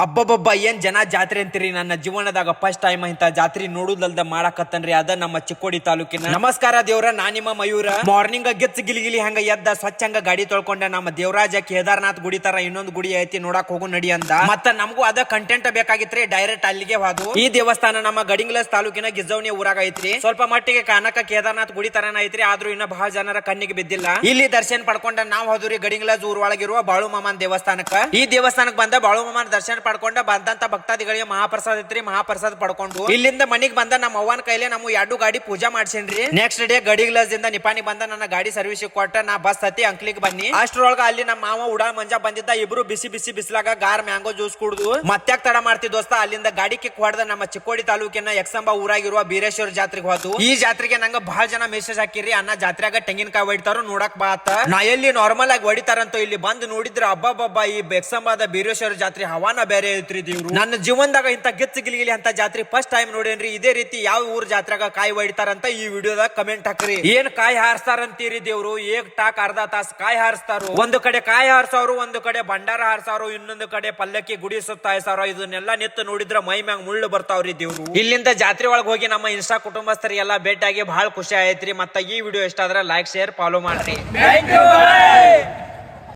ಅಬ್ಬಬ್ಬಬ್ಬ ಏನ್ ಜನ ಜಾತ್ರೆ ಅಂತೀರಿ. ನನ್ನ ಜೀವನದಾಗ ಫಸ್ಟ್ ಟೈಮ್ ಇಂತ ಜಾತ್ರೆ ನೋಡುದಲ್ದ ಮಾಡಕತ್ತನ್ರಿ. ಅದ ನಮ್ಮ ಚಿಕ್ಕೋಡಿ ತಾಲೂಕಿನ. ನಮಸ್ಕಾರ ದೇವ್ರ, ನಾ ನಿಮ್ಮ ಮಯೂರ. ಮಾರ್ನಿಂಗ್ ಗೆಚ್ಚ ಗಿಲಿಗಿಲಿ ಹಂಗ ಎದ್ದ ಸ್ವಚ್ಛ ಹಂಗ ಗಾಡಿ ತೊಳ್ಕೊಂಡ ನಮ್ಮ ದೇವರಾಜ ಕೇದಾರ್ನಾಥ್ ಗುಡಿ ತರ ಇನ್ನೊಂದು ಗುಡಿ ಐತಿ ನೋಡಕ್ ಹೋಗು ನಡಿ ಅಂತ. ಮತ್ತ ನಮಗೂ ಅದ ಕಂಟೆಂಟ್ ಬೇಕಾಗಿತ್ರಿ. ಡೈರೆಕ್ಟ್ ಅಲ್ಲಿಗೆ ಹೋದು. ಈ ದೇವಸ್ಥಾನ ನಮ್ಮ ಗಡಿಂಗ್ಲಸ್ ತಾಲೂಕಿನ ಗಿಜ್ಜವಣಿ ಊರಾಗ ಐತ್ರಿ. ಸ್ವಲ್ಪ ಮಟ್ಟಿಗೆ ಕಾಣಕ ಕೇದಾರ್ನಾಥ್ ಗುಡಿ ತರನ ಐತ್ರಿ. ಆದ್ರೂ ಇನ್ನ ಬಹಳ ಜನರ ಕಣ್ಣಿಗೆ ಬಿದ್ದಿಲ್ಲ. ಇಲ್ಲಿ ದರ್ಶನ ಪಡ್ಕೊಂಡ ನಾವ್ ಹೋದ್ರಿ ಗಡಿಂಗ್ಲಸ್ ಊರ್ ಒಳಗಿರುವ ಬಾಳು ಮಾಮನ್ ದೇವಸ್ಥಾನಕ್ಕ. ಈ ದೇವಸ್ಥಾನಕ್ಕೆ ಬಂದ ಬಾಳು ಮಾಮನ್ ದರ್ಶನ ಪಡ್ಕೊಂಡ ಬಂದಂತ ಭಕ್ತಾದಿಗಳಿಗೆ ಮಹಾಪ್ರಸಾದ ಐತ್ರಿ. ಮಹಾಪ್ರಸಾದ ಪಡ್ಕೊಂಡು ಇಲ್ಲಿಂದ ಮನಿಗ್ ಬಂದ ನಮ್ಮ ಅವ್ವನ ಕೈಲಿ ನಮ್ಮ 2 ಗಾಡಿ ಪೂಜಾ ಮಾಡ್ಸೇನ್ರಿ. ನೆಕ್ಸ್ಟ್ ಡೇ ಗಡಿಗ್ಲಸ್ ದಿಂದ ನಿಪಾನಿ ಬಂದ ನನ್ನ ಗಾಡಿ ಸರ್ವಿಸ್ ಕೊಟ್ಟ ನಾ ಬಸ್ ಹತ್ತಿ ಅಂಕ್ಲಿಗ್ ಬನ್ನಿ. ಅಷ್ಟ್ರೊಳಗ ಅಲ್ಲಿ ನಮ್ಮ ಮಾವ ಉಡಾ ಮಂಜಾ ಬಂದಿದ್ದ. ಇಬ್ರು ಬಿಸಿ ಬಿಸಿ ಬಿಸ್ಲಾಗ ಗಾರ್ ಮ್ಯಾಂಗೋ ಜ್ಯೂಸ್ ಕುಡ್ದು ಮತ್ತ್ಯಾಕ್ ತಡ ಮಾಡ್ತಿ ದೋಸ್ತ. ಅಲ್ಲಿಂದ ಗಾಡಿ ಕಿಕ್ ಹೊಡೆದ ನಮ್ಮ ಚಿಕ್ಕೋಡಿ ತಾಲೂಕಿನ ಎಕ್ಸಂಬ ಊರಾಗಿರುವ ಬೀರೇಶ್ವರ ಜಾತ್ರೆಗೆ ಹೋದು. ಈ ಜಾತ್ರೆಗೆ ನಂಗ ಬಹಳ ಜನ ಮೆಸೇಜ್ ಹಾಕಿರಿ, ಅನ್ನ ಜಾತ್ರೆಗ ತೆಂಗಿನಕಾಯಿ ಹೊಡಿತಾರ ನೋಡಕ್ ಬಾತ. ನಾ ಎಲ್ಲಿ ನಾರ್ಮಲ್ ಆಗಿ ಹೊಡಿತಾರಂತ ಇಲ್ಲಿ ಬಂದು ನೋಡಿದ್ರ ಅಬ್ಬಬ್ಬಬ್ಬ ಈ ಎಕ್ಸಂಬದ ಬೀರೇಶ್ವರ ಜಾತ್ರೆ ಹವಾನ ಬೇರೆ ಐತ್ರಿ. ನನ್ನ ಜೀವನದಾಗ ಇಂತ ಗೆಚ್ಚ ಗಿಲಿಗಿಲಿ ಅಂತ ಜಾತ್ರೆ ಫಸ್ಟ್ ಟೈಮ್ ನೋಡೇನ್ರಿ. ಇದೇ ರೀತಿ ಯಾವ ಊರ್ ಜಾತ್ರೆಗ ಕಾಯಿ ಹೊಡಿತಾರಂತ ಈ ವಿಡಿಯೋದಾಗ ಕಮೆಂಟ್ ಹಾಕ್ರಿ. ಏನ್ ಕಾಯಿ ಹಾರಿಸ್ತಾರಂತೀರಿ ದೇವ್ರು. ಏಕ್ ಟಾಕ್ ಅರ್ಧ ತಾಸ್ ಕಾಯಿ ಹಾರಿಸ್ತಾರು. ಒಂದು ಕಡೆ ಕಾಯಿ ಹಾರಿಸೋರು, ಒಂದು ಕಡೆ ಭಂಡಾರ ಹಾರಿಸೋರು, ಇನ್ನೊಂದು ಕಡೆ ಪಲ್ಲಕ್ಕಿ ಗುಡಿ ಸುತ್ತಾಯಿಸೋರು. ಇದನ್ನೆಲ್ಲ ನಿತ್ತು ನೋಡಿದ್ರ ಮೈ ಮ್ಯಾಂಗ್ ಮುಳ್ಳು ಬರ್ತಾವ್ರಿ ದೇವ್ರು. ಇಲ್ಲಿಂದ ಜಾತ್ರೆ ಒಳಗೆ ಹೋಗಿ ನಮ್ಮ ಇನ್ಸ್ಟಾ ಕುಟುಂಬಸ್ಥರಿಗೆಲ್ಲ ಭೇಟಿಯಾಗಿ ಬಹಳ ಖುಷಿ ಆಯ್ತ್ರಿ. ಮತ್ತ ಈ ವಿಡಿಯೋ ಇಷ್ಟ ಆದ್ರೆ ಲೈಕ್, ಶೇರ್, ಫಾಲೋ ಮಾಡ್ರಿ.